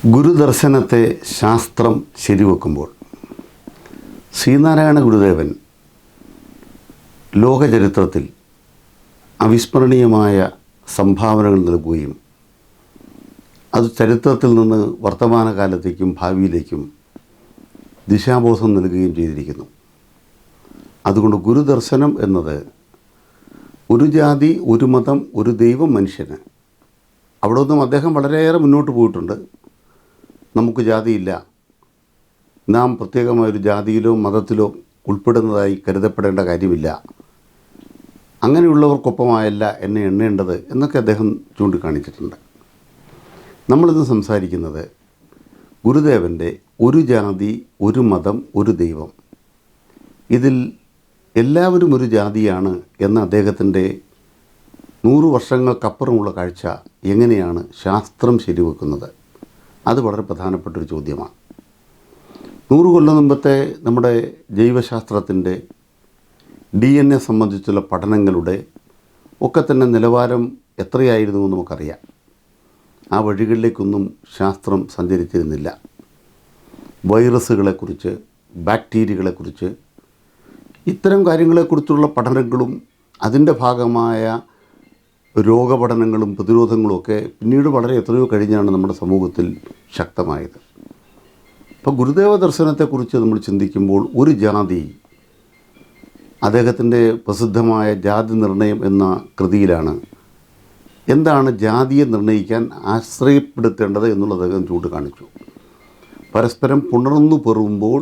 ഗുരുദർശനത്തെ ശാസ്ത്രം ശരിവെക്കുമ്പോൾ ശ്രീനാരായണ ഗുരുദേവൻ ലോകചരിത്രത്തിൽ അവിസ്മരണീയമായ സംഭാവനകൾ നൽകുകയും അത് ചരിത്രത്തിൽ നിന്ന് വർത്തമാനകാലത്തേക്കും ഭാവിയിലേക്കും ദിശാബോധം നൽകുകയും ചെയ്തിരിക്കുന്നു. അതുകൊണ്ട് ഗുരുദർശനം എന്നത് ഒരു ജാതി, ഒരു മതം, ഒരു ദൈവം, മനുഷ്യന്. അവിടെ നിന്നും അദ്ദേഹം വളരെയേറെ മുന്നോട്ട് പോയിട്ടുണ്ട്. നമുക്ക് ജാതിയില്ല, നാം പ്രത്യേകമായൊരു ജാതിയിലോ മതത്തിലോ ഉൾപ്പെടുന്നതായി കരുതപ്പെടേണ്ട കാര്യമില്ല, അങ്ങനെയുള്ളവർക്കൊപ്പമായല്ല എന്നെ എണ്ണേണ്ടത് എന്നൊക്കെ അദ്ദേഹം ചൂണ്ടിക്കാണിച്ചിട്ടുണ്ട്. നമ്മളിന്ന് സംസാരിക്കുന്നത് ഗുരുദേവൻ്റെ ഒരു ജാതി, ഒരു മതം, ഒരു ദൈവം, ഇതിൽ എല്ലാവരും ഒരു ജാതിയാണ് എന്ന അദ്ദേഹത്തിൻ്റെ 100 വർഷങ്ങൾക്കപ്പുറമുള്ള കാഴ്ച എങ്ങനെയാണ് ശാസ്ത്രം ശരിവെക്കുന്നത്? അത് വളരെ പ്രധാനപ്പെട്ടൊരു ചോദ്യമാണ്. 100 കൊല്ലം മുമ്പത്തെ നമ്മുടെ ജൈവശാസ്ത്രത്തിൻ്റെ DNA സംബന്ധിച്ചുള്ള പഠനങ്ങളുടെ ഒക്കെ തന്നെ നിലവാരം എത്രയായിരുന്നു എന്ന് നമുക്കറിയാം. ആ വഴികളിലേക്കൊന്നും ശാസ്ത്രം സഞ്ചരിച്ചിരുന്നില്ല. വൈറസുകളെക്കുറിച്ച്, ബാക്ടീരിയകളെക്കുറിച്ച്, ഇത്തരം കാര്യങ്ങളെക്കുറിച്ചുള്ള പഠനങ്ങളും അതിൻ്റെ ഭാഗമായ രോഗപഠനങ്ങളും പ്രതിരോധങ്ങളുമൊക്കെ പിന്നീട് വളരെ എത്രയോ കഴിഞ്ഞാണ് നമ്മുടെ സമൂഹത്തിൽ ശക്തമായത്. അപ്പോൾ ഗുരുദേവ ദർശനത്തെക്കുറിച്ച് നമ്മൾ ചിന്തിക്കുമ്പോൾ ഒരു ജാതി, അദ്ദേഹത്തിൻ്റെ പ്രസിദ്ധമായ ജാതി നിർണയം എന്ന കൃതിയിലാണ് എന്താണ് ജാതിയെ നിർണ്ണയിക്കാൻ ആശ്രയപ്പെടുത്തേണ്ടത് എന്നുള്ളത് അദ്ദേഹം ചൂണ്ടിക്കാണിച്ചു. പരസ്പരം പുണർന്നു പെറുമ്പോൾ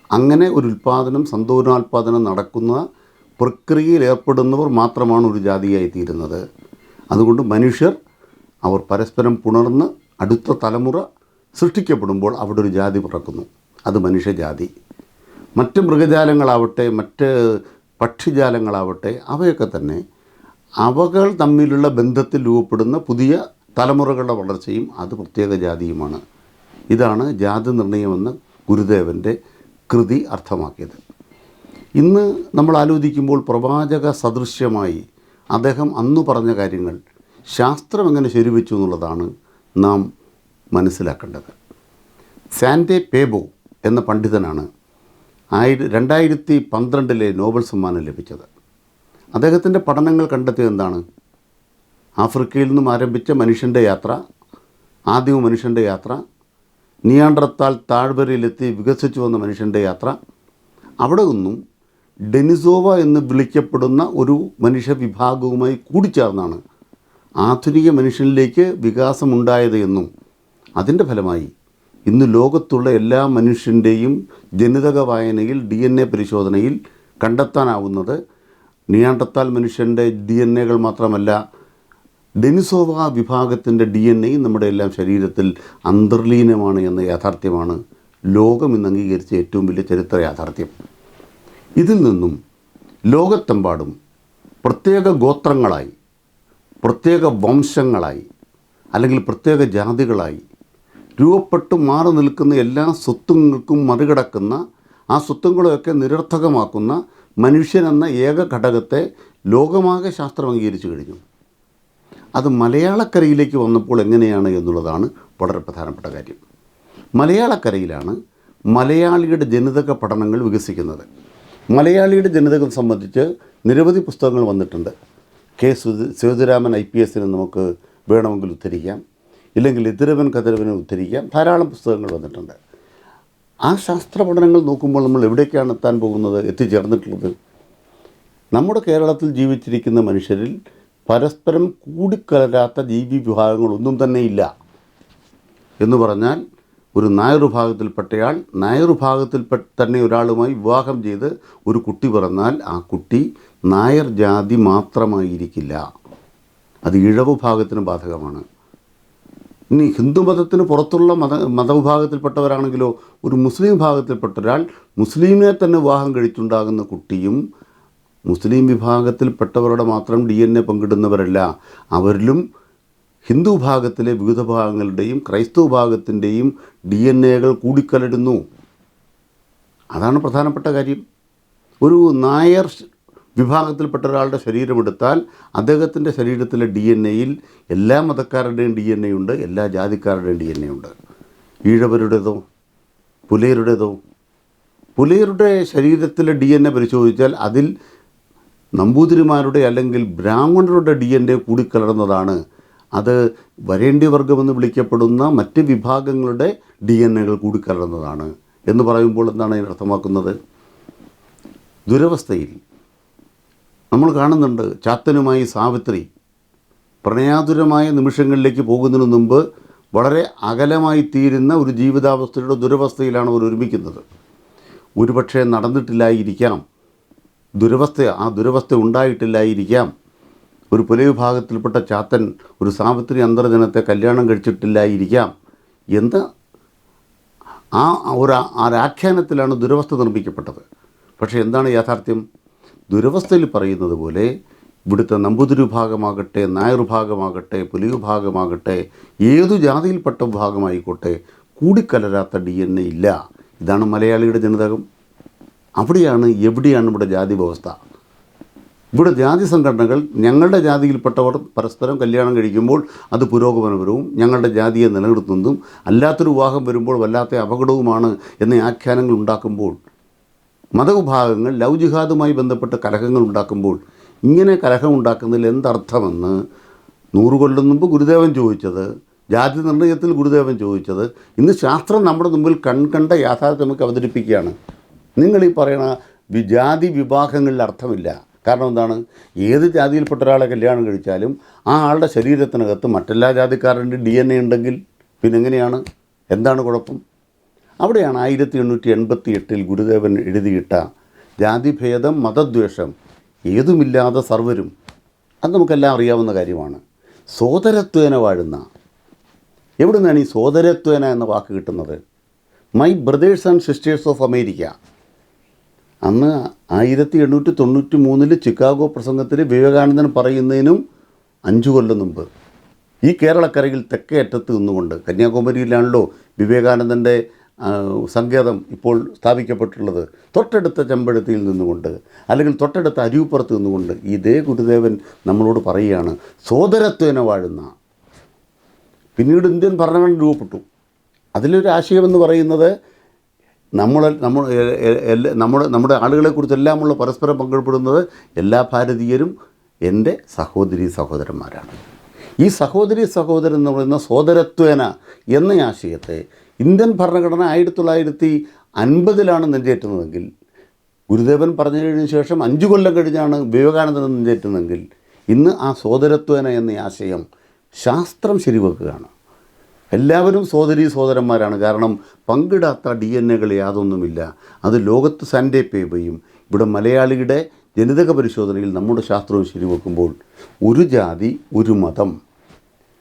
അങ്ങനെ ഒരു ഉൽപ്പാദനം, സന്താനോൽപാദനം നടക്കുന്ന പ്രക്രിയയിൽ ഏർപ്പെടുന്നവർ മാത്രമാണ് ഒരു ജാതിയായി തീരുന്നത്. അതുകൊണ്ട് മനുഷ്യർ അവർ പരസ്പരം പുണർന്ന് അടുത്ത തലമുറ സൃഷ്ടിക്കപ്പെടുമ്പോൾ അവിടെ ഒരു ജാതി പിറക്കുന്നു. അത് മനുഷ്യജാതി. മറ്റ് മൃഗജാലങ്ങളാവട്ടെ, മറ്റ് പക്ഷിജാലങ്ങളാവട്ടെ, അവയൊക്കെ തന്നെ അവകൾ തമ്മിലുള്ള ബന്ധത്തിൽ രൂപപ്പെടുന്ന പുതിയ തലമുറകളുടെ വളർച്ചയും അത് പ്രത്യേക ജാതിയുമാണ്. ഇതാണ് ജാതി നിർണയമെന്ന് ഗുരുദേവൻ്റെ കൃതി അർത്ഥമാക്കിയത്. ഇന്ന് നമ്മൾ ആലോചിക്കുമ്പോൾ പ്രവാചക സദൃശ്യമായി അദ്ദേഹം അന്നു പറഞ്ഞ കാര്യങ്ങൾ ശാസ്ത്രം എങ്ങനെ ശരിവെച്ചു എന്നുള്ളതാണ് നാം മനസ്സിലാക്കേണ്ടത്. സാൻഡേ പേബോ എന്ന പണ്ഡിതനാണ് 2012 നോബൽ സമ്മാനം ലഭിച്ചത്. അദ്ദേഹത്തിൻ്റെ പഠനങ്ങൾ കണ്ടെത്തിയത് എന്താണ്? ആഫ്രിക്കയിൽ നിന്നും ആരംഭിച്ച മനുഷ്യൻ്റെ യാത്ര, ആദിമ മനുഷ്യൻ്റെ യാത്ര, നിയാൻഡർത്താൽ താഴ്വരയിലെത്തി വികസിച്ചു വന്ന മനുഷ്യൻ്റെ യാത്ര, അവിടെ നിന്നും ഡെനിസോവ എന്ന് വിളിക്കപ്പെടുന്ന ഒരു മനുഷ്യവിഭാഗവുമായി കൂടിച്ചേർന്നാണ് ആധുനിക മനുഷ്യനിലേക്ക് വികാസമുണ്ടായത് എന്നും അതിൻ്റെ ഫലമായി ഇന്ന് ലോകത്തുള്ള എല്ലാ മനുഷ്യൻ്റെയും ജനിതക വായനയിൽ DNA പരിശോധനയിൽ കണ്ടെത്താനാവുന്നത് നിയാൻഡർത്താൽ മനുഷ്യൻ്റെ DNA മാത്രമല്ല, ഡെനിസോവ വിഭാഗത്തിൻ്റെ DNA നമ്മുടെ എല്ലാം ശരീരത്തിൽ അന്തർലീനമാണ് എന്ന യാഥാർത്ഥ്യമാണ് ലോകം ഇന്ന് അംഗീകരിച്ച ഏറ്റവും വലിയ ചരിത്ര യാഥാർത്ഥ്യം. ഇതിൽ നിന്നും ലോകത്തെമ്പാടും പ്രത്യേക ഗോത്രങ്ങളായി, പ്രത്യേക വംശങ്ങളായി, അല്ലെങ്കിൽ പ്രത്യേക ജാതികളായി രൂപപ്പെട്ട് മാറി നിൽക്കുന്ന എല്ലാ സ്വത്വങ്ങൾക്കും മറികടക്കുന്ന, ആ സ്വത്വങ്ങളെയൊക്കെ നിരർത്ഥകമാക്കുന്ന മനുഷ്യനെന്ന ഏക ഘടകത്തെ ലോകമാകെ ശാസ്ത്രം അംഗീകരിച്ചു കഴിഞ്ഞു. അത് മലയാളക്കരയിലേക്ക് വന്നപ്പോൾ എങ്ങനെയാണ് എന്നുള്ളതാണ് വളരെ പ്രധാനപ്പെട്ട കാര്യം. മലയാളക്കരയിലാണ് മലയാളിയുടെ ജനിതക പഠനങ്ങൾ വികസിക്കുന്നത്. മലയാളിയുടെ ജനിതകം സംബന്ധിച്ച് നിരവധി പുസ്തകങ്ങൾ വന്നിട്ടുണ്ട്. കെ സേതുരാമൻ IPS നമുക്ക് വേണമെങ്കിൽ ഉദ്ധരിക്കാം, ഇല്ലെങ്കിൽ ഇത്തിരവൻ കതിരവനെ ഉദ്ധരിക്കാം. ധാരാളം പുസ്തകങ്ങൾ വന്നിട്ടുണ്ട്. ആ ശാസ്ത്ര പഠനങ്ങൾ നോക്കുമ്പോൾ നമ്മൾ എവിടേക്കാണ് എത്താൻ പോകുന്നത്, എത്തിച്ചേർന്നിട്ടുള്ളത്? നമ്മുടെ കേരളത്തിൽ ജീവിച്ചിരിക്കുന്ന മനുഷ്യരിൽ പരസ്പരം കൂടിക്കലരാത്ത ജീവി വിഭാഗങ്ങളൊന്നും തന്നെ ഇല്ല. എന്ന് പറഞ്ഞാൽ ഒരു നായർ വിഭാഗത്തിൽപ്പെട്ടയാൾ നായർ വിഭാഗത്തിൽ തന്നെ ഒരാളുമായി വിവാഹം ചെയ്ത് ഒരു കുട്ടി പിറന്നാൽ ആ കുട്ടി നായർ ജാതി മാത്രമായിരിക്കില്ല, അത് ഇഴവ് വിഭാഗത്തിന് ബാധകമാണ്. ഇനി ഹിന്ദുമതത്തിന് പുറത്തുള്ള മതവിഭാഗത്തിൽപ്പെട്ടവരാണെങ്കിലോ ഒരു മുസ്ലിം വിഭാഗത്തിൽപ്പെട്ട ഒരാൾ മുസ്ലിമിനെ തന്നെ വിവാഹം കഴിച്ചുണ്ടാകുന്ന കുട്ടിയും മുസ്ലിം വിഭാഗത്തിൽപ്പെട്ടവരുടെ മാത്രം DNA പങ്കിടുന്നവരല്ല, അവരിലും ഹിന്ദു വിഭാഗത്തിലെ വിവിധ ഭാഗങ്ങളുടെയും ക്രൈസ്തവ വിഭാഗത്തിൻ്റെയും DNA കൂടിക്കലരുന്നു. അതാണ് പ്രധാനപ്പെട്ട കാര്യം. ഒരു നായർ വിഭാഗത്തിൽപ്പെട്ട ഒരാളുടെ ശരീരമെടുത്താൽ അദ്ദേഹത്തിൻ്റെ ശരീരത്തിലെ DNA-യിൽ എല്ലാ മതക്കാരുടെയും DNA ഉണ്ട്, എല്ലാ ജാതിക്കാരുടെയും DNA ഉണ്ട്. ഈഴവരുടേതോ പുലയരുടേതോ? പുലയരുടെ ശരീരത്തിലെ DNA പരിശോധിച്ചാൽ അതിൽ നമ്പൂതിരിമാരുടെ അല്ലെങ്കിൽ ബ്രാഹ്മണരുടെ DNA കൂടിക്കലർന്നതാണ്. അത് വരേണ്യ വർഗമെന്ന് വിളിക്കപ്പെടുന്ന മറ്റ് വിഭാഗങ്ങളുടെ DNA-കൾ കൂടിക്കലർന്നതാണ് എന്ന് പറയുമ്പോൾ എന്താണ് അതിനർത്ഥമാക്കുന്നത്? ദുരവസ്ഥയിൽ നമ്മൾ കാണുന്നുണ്ട്, ചാത്തനുമായി സാവിത്രി പ്രണയാതുരമായ നിമിഷങ്ങളിലേക്ക് പോകുന്നതിന് മുമ്പ് വളരെ അകലമായി തീരുന്ന ഒരു ജീവിതാവസ്ഥയുടെ ദുരവസ്ഥയിലാണ് അവർ ഒരുമിക്കുന്നത്. ഒരുപക്ഷെ നടന്നിട്ടില്ലായിരിക്കാം ആ ദുരവസ്ഥ ഉണ്ടായിട്ടില്ലായിരിക്കാം. ഒരു പുലവിഭാഗത്തിൽപ്പെട്ട ചാത്തൻ ഒരു സാവിത്രി അന്തർജനത്തെ കല്യാണം കഴിച്ചിട്ടില്ലായിരിക്കാം എന്ന ഒരാഖ്യാനത്തിലാണ് ദുരവസ്ഥ നിർമ്മിക്കപ്പെട്ടത്. പക്ഷേ എന്താണ് യാഥാർത്ഥ്യം? ദുരവസ്ഥയിൽ പറയുന്നത് പോലെ ഇവിടുത്തെ നമ്പൂതിരി വിഭാഗമാകട്ടെ, നായർ വിഭാഗമാകട്ടെ, പുലി വിഭാഗമാകട്ടെ, ഏതു ജാതിയിൽപ്പെട്ട വിഭാഗമായിക്കോട്ടെ, കൂടിക്കലരാത്ത DNA ഇല്ല. ഇതാണ് മലയാളിയുടെ ജനിതകം. എവിടെയാണ് ഇവിടെ ജാതി വ്യവസ്ഥ? ഇവിടെ ജാതി സംഘടനകൾ ഞങ്ങളുടെ ജാതിയിൽപ്പെട്ടവർ പരസ്പരം കല്യാണം കഴിക്കുമ്പോൾ അത് പുരോഗമനപരവും ഞങ്ങളുടെ ജാതിയെ നിലനിർത്തുന്നതും, അല്ലാത്തൊരു വിവാഹം വരുമ്പോൾ വല്ലാത്ത അപകടവുമാണ് എന്ന ആഖ്യാനങ്ങൾ ഉണ്ടാക്കുമ്പോൾ, മതവിഭാഗങ്ങൾ ലവ് ജിഹാദുമായി ബന്ധപ്പെട്ട് കലഹങ്ങൾ ഉണ്ടാക്കുമ്പോൾ, ഇങ്ങനെ കലഹം ഉണ്ടാക്കുന്നതിൽ എന്തർത്ഥമെന്ന് 100 കൊല്ലം മുമ്പ് ഗുരുദേവൻ ചോദിച്ചത്, ജാതി നിർണയത്തിൽ ഗുരുദേവൻ ചോദിച്ചത്, ഇന്ന് ശാസ്ത്രം നമ്മുടെ മുമ്പിൽ കണ്ട യാഥാർത്ഥ്യം നമുക്ക് അവതരിപ്പിക്കുകയാണ്. നിങ്ങളീ പറയുന്ന ജാതി വിഭാഗങ്ങളിൽ അർത്ഥമില്ല. കാരണം എന്താണ്? ഏത് ജാതിയിൽപ്പെട്ട ഒരാളെ കല്യാണം കഴിച്ചാലും ആ ആളുടെ ശരീരത്തിനകത്ത് മറ്റെല്ലാ ജാതിക്കാരുടെ DNA ഉണ്ടെങ്കിൽ പിന്നെ എങ്ങനെയാണ്? എന്താണ് കുഴപ്പം? അവിടെയാണ് 1888 ഗുരുദേവൻ എഴുതിയിട്ട ജാതിഭേദം മതദ്വേഷം ഏതുമില്ലാതെ സർവരും, അത് നമുക്കെല്ലാം അറിയാവുന്ന കാര്യമാണ്. സോദരത്വേന വാഴുന്ന, എവിടെ നിന്നാണ് ഈ സോദരത്വേന എന്ന വാക്ക് കിട്ടുന്നത്? My brothers and sisters of America. അന്ന് 1893 ചിക്കാഗോ പ്രസംഗത്തിൽ വിവേകാനന്ദൻ പറയുന്നതിനും 5 കൊല്ലം മുമ്പ് ഈ കേരളക്കരയിൽ തെക്കേ അറ്റത്ത് നിന്നുകൊണ്ട്, കന്യാകുമാരിയിലാണല്ലോ വിവേകാനന്ദൻ്റെ സങ്കേതം ഇപ്പോൾ സ്ഥാപിക്കപ്പെട്ടുള്ളത്, തൊട്ടടുത്ത ചെമ്പഴത്തിയിൽ നിന്നുകൊണ്ട് അല്ലെങ്കിൽ തൊട്ടടുത്ത അരിവുപ്പുറത്ത് നിന്നുകൊണ്ട് ഇതേ ഗുരുദേവൻ നമ്മളോട് പറയുകയാണ് സോദരത്വേന വാഴുന്ന. പിന്നീട് ഇന്ത്യൻ ഭരണഘടന രൂപപ്പെട്ടു. അതിലൊരു ആശയമെന്ന് പറയുന്നത് നമ്മുടെ ആളുകളെക്കുറിച്ചെല്ലാമുള്ള പരസ്പരം പങ്കെടുപ്പെടുന്നത് എല്ലാ ഭാരതീയരും എൻ്റെ സഹോദരീ സഹോദരന്മാരാണ്. ഈ സഹോദരീ സഹോദരൻ എന്ന് പറയുന്ന സോദരത്വേന എന്ന ആശയത്തെ ഇന്ത്യൻ ഭരണഘടന 1950 നെഞ്ചേറ്റുന്നതെങ്കിൽ, ഗുരുദേവൻ പറഞ്ഞതിന് ശേഷം 5 കൊല്ലം കഴിഞ്ഞാണ് വിവേകാനന്ദൻ നെഞ്ചേറ്റുന്നതെങ്കിൽ, ഇന്ന് ആ സോദരത്വേന എന്ന ആശയം ശാസ്ത്രം ശരിവെക്കുകയാണ്. എല്ലാവരും സോദരീ സോദരന്മാരാണ്. കാരണം പങ്കിടാത്ത DNA-കൾ യാതൊന്നുമില്ല. അത് ലോകത്ത് സാൻഡേപ്പേബയും ഇവിടെ മലയാളിയുടെ ജനിതക പരിശോധനയിൽ നമ്മുടെ ശാസ്ത്രവും ശരിവെക്കുമ്പോൾ ഒരു ജാതി, ഒരു മതം,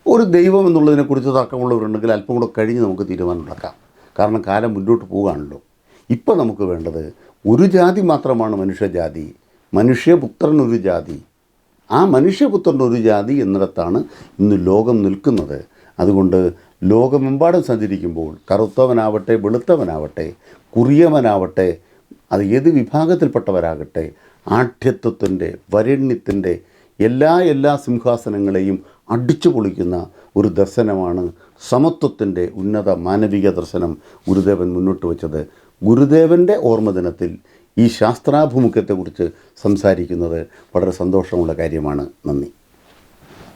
ഒരു ദൈവം എന്നുള്ളതിനെക്കുറിച്ച് തർക്കമുള്ളവരുണ്ടെങ്കിൽ അല്പം കൂടെ കഴിഞ്ഞ് നമുക്ക് തീരുമാനമുണ്ടാക്കാം. കാരണം കാലം മുന്നോട്ട് പോവുകയാണല്ലോ. ഇപ്പോൾ നമുക്ക് വേണ്ടത് ഒരു ജാതി മാത്രമാണ് മനുഷ്യജാതി, മനുഷ്യപുത്രനൊരു ജാതി. ആ മനുഷ്യപുത്രനൊരു ജാതി എന്നിടത്താണ് ഇന്ന് ലോകം നിൽക്കുന്നത്. അതുകൊണ്ട് ലോകമെമ്പാടും സഞ്ചരിക്കുമ്പോൾ കറുത്തവനാവട്ടെ, വെളുത്തവനാവട്ടെ, കുറിയവനാവട്ടെ, അത് ഏത് വിഭാഗത്തിൽപ്പെട്ടവരാകട്ടെ, ആഢ്യത്വത്തിൻ്റെ, വരേണ്യത്തിൻ്റെ എല്ലാ സിംഹാസനങ്ങളെയും അടിച്ചു പൊളിക്കുന്ന ഒരു ദർശനമാണ് സമത്വത്തിൻ്റെ ഉന്നത മാനവിക ദർശനം ഗുരുദേവൻ മുന്നോട്ട് വച്ചത്. ഗുരുദേവൻ്റെ ഓർമ്മദിനത്തിൽ ഈ ശാസ്ത്രാഭിമുഖ്യത്തെക്കുറിച്ച് സംസാരിക്കുന്നത് വളരെ സന്തോഷമുള്ള കാര്യമാണ്. നന്ദി.